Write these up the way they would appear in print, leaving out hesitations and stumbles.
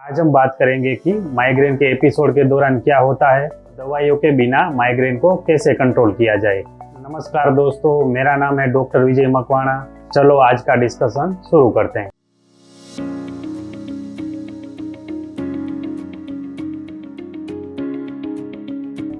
आज हम बात करेंगे कि माइग्रेन के एपिसोड के दौरान क्या होता है, दवाइयों के बिना माइग्रेन को कैसे कंट्रोल किया जाए। नमस्कार दोस्तों, मेरा नाम है डॉक्टर विजय मकवाना। चलो आज का डिस्कशन शुरू करते हैं।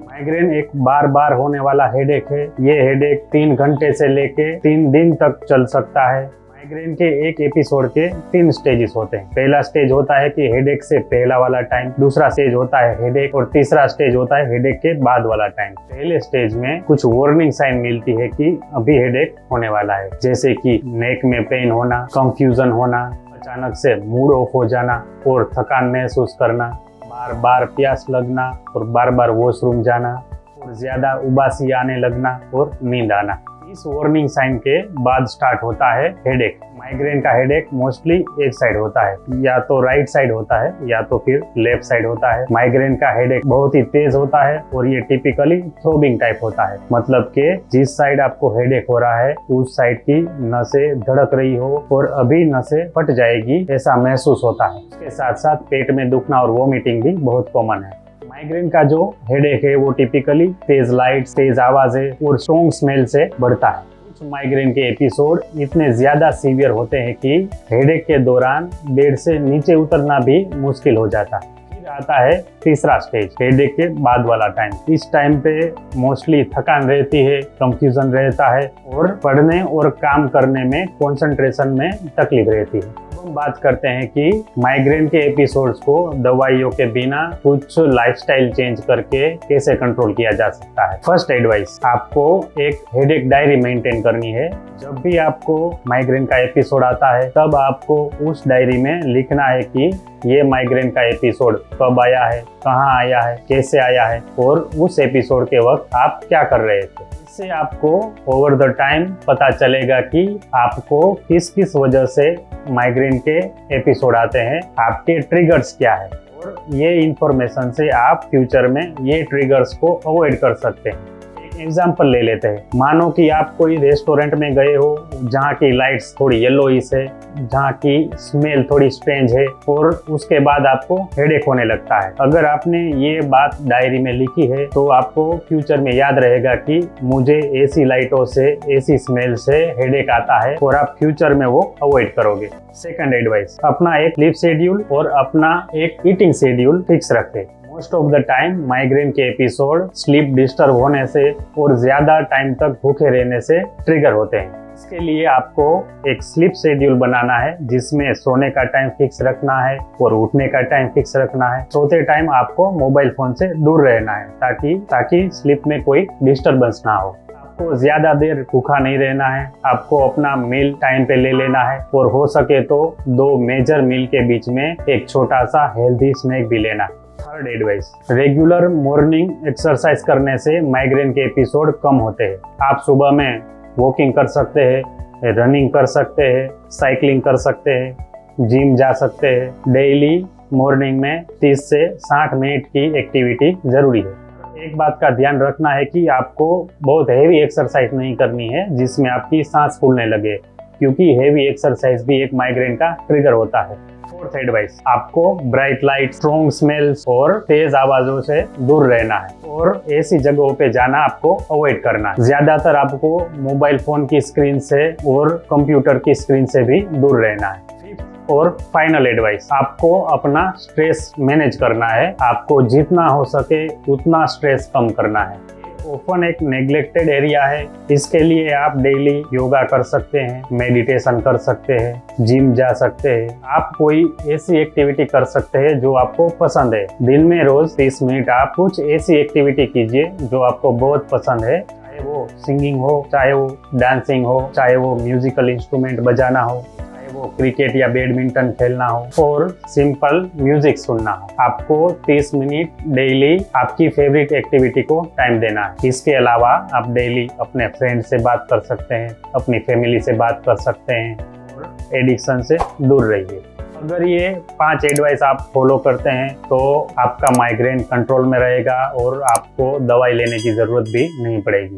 माइग्रेन एक बार बार होने वाला हेडेक है। ये हेडेक 3 घंटे से लेके 3 दिन तक चल सकता है। माइग्रेन के एक एपिसोड के 3 स्टेजेस होते हैं। पहला स्टेज होता है कि हेडेक से पहला वाला टाइम, दूसरा स्टेज होता है हेडेक और तीसरा स्टेज होता है हेडेक के बाद वाला टाइम। पहले स्टेज में कुछ वार्निंग साइन मिलती है कि अभी हेडेक होने वाला है, जैसे कि नेक में पेन होना, कंफ्यूजन होना, अचानक से मूड ऑफ हो जाना और थकान महसूस करना, बार बार प्यास लगना और बार बार वॉशरूम जाना और ज्यादा उबासी आने लगना और नींद आना। इस वार्निंग साइन के बाद स्टार्ट होता है हेडेक। माइग्रेन का हेडेक मोस्टली एक साइड होता है, या तो राइट साइड होता है या तो फिर लेफ्ट साइड होता है। माइग्रेन का हेडेक बहुत ही तेज होता है और ये टिपिकली थ्रोबिंग टाइप होता है, मतलब कि जिस साइड आपको हेडेक हो रहा है उस साइड की नसें धड़क रही हो और अभी नसें फट जाएगी ऐसा महसूस होता है। इसके साथ साथ पेट में दुखना और वॉमिटिंग भी बहुत कॉमन है। माइग्रेन का जो हेडेक है वो टिपिकली तेज लाइट, तेज आवाजें और स्ट्रॉन्ग स्मेल से बढ़ता है। कुछ माइग्रेन के एपिसोड इतने ज्यादा सीवियर होते हैं कि हेडेक के दौरान बेड से नीचे उतरना भी मुश्किल हो जाता है। फिर आता है तीसरा स्टेज, हेडेक के बाद वाला टाइम। इस टाइम पे मोस्टली थकान रहती है, कंफ्यूजन रहता है और पढ़ने और काम करने में कंसंट्रेशन में तकलीफ रहती है। हम बात करते हैं कि माइग्रेन के एपिसोड्स को दवाइयों के बिना कुछ लाइफस्टाइल चेंज करके कैसे कंट्रोल किया जा सकता है। फर्स्ट एडवाइस, आपको एक हेडेक डायरी मेंटेन करनी है। जब भी आपको माइग्रेन का एपिसोड आता है तब आपको उस डायरी में लिखना है कि ये माइग्रेन का एपिसोड कब आया है, कहाँ आया है, कैसे आया है और उस एपिसोड के वक्त आप क्या कर रहे थे। इससे आपको ओवर द टाइम पता चलेगा कि आपको किस किस वजह से माइग्रेन के एपिसोड आते हैं, आपके ट्रिगर्स क्या है, और ये इंफॉर्मेशन से आप फ्यूचर में ये ट्रिगर्स को अवॉइड कर सकते हैं। एक एग्जांपल ले लेते हैं। मानो कि आप कोई रेस्टोरेंट में गए हो जहाँ की लाइट्स थोड़ी येलोइश है, जहाँ की स्मेल थोड़ी स्ट्रेंज है और उसके बाद आपको हेडेक होने लगता है। अगर आपने ये बात डायरी में लिखी है तो आपको फ्यूचर में याद रहेगा कि मुझे ऐसी लाइटों से, ऐसी स्मेल से हेडेक आता है और आप फ्यूचर में वो अवॉइड करोगे। सेकंड एडवाइस, अपना एक स्लीप शेड्यूल और अपना एक ईटिंग शेड्यूल फिक्स रखें। Most of the time migraine के एपिसोड स्लीप डिस्टर्ब होने से और ज्यादा टाइम तक भूखे रहने से ट्रिगर होते हैं। इसके लिए आपको एक स्लीप शेड्यूल बनाना है जिसमें सोने का टाइम फिक्स रखना है और उठने का टाइम फिक्स रखना है। सोते टाइम आपको मोबाइल फोन से दूर रहना है ताकि स्लीप में कोई डिस्टर्बेंस ना हो। आपको ज्यादा देर भूखा नहीं रहना है, आपको अपना मील टाइम पे ले लेना है और हो सके तो 2 मेजर मील के बीच में एक छोटा सा हेल्दी स्नैक भी लेना है। Third advice, regular morning exercise करने से माइग्रेन के एपिसोड कम होते हैं। आप सुबह में वॉकिंग कर सकते हैं, रनिंग कर सकते हैं, साइकिलिंग कर सकते हैं, जिम जा सकते हैं। डेली मॉर्निंग में 30 से 60 मिनट की एक्टिविटी जरूरी है। एक बात का ध्यान रखना है कि आपको बहुत हेवी एक्सरसाइज नहीं करनी है जिसमें आपकी सांस फूलने लगे, क्योंकि हेवी एक्सरसाइज भी एक माइग्रेन का ट्रिगर होता है। फोर्थ एडवाइस, आपको ब्राइट लाइट, स्ट्रॉन्ग स्मेल्स और तेज आवाजों से दूर रहना है और ऐसी जगहों पे जाना आपको अवॉइड करना है। ज्यादातर आपको मोबाइल फोन की स्क्रीन से और कंप्यूटर की स्क्रीन से भी दूर रहना है। और फाइनल एडवाइस, आपको अपना स्ट्रेस मैनेज करना है। आपको जितना हो सके उतना स्ट्रेस कम करना है। ओपन एक नेग्लेक्टेड एरिया है, इसके लिए आप डेली योगा कर सकते हैं, मेडिटेशन कर सकते हैं, जिम जा सकते हैं। आप कोई ऐसी एक्टिविटी कर सकते हैं जो आपको पसंद है। दिन में रोज 30 मिनट आप कुछ ऐसी एक्टिविटी कीजिए जो आपको बहुत पसंद है, चाहे वो सिंगिंग हो, चाहे वो डांसिंग हो, चाहे वो म्यूजिकल इंस्ट्रूमेंट बजाना हो, वो क्रिकेट या बैडमिंटन खेलना हो और सिंपल म्यूजिक सुनना हो। आपको 30 मिनट डेली आपकी फेवरेट एक्टिविटी को टाइम देना है। इसके अलावा आप डेली अपने फ्रेंड से बात कर सकते हैं, अपनी फैमिली से बात कर सकते हैं और एडिक्शन से दूर रहिए। अगर ये 5 एडवाइस आप फॉलो करते हैं तो आपका माइग्रेन कंट्रोल में रहेगा और आपको दवाई लेने की जरूरत भी नहीं पड़ेगी।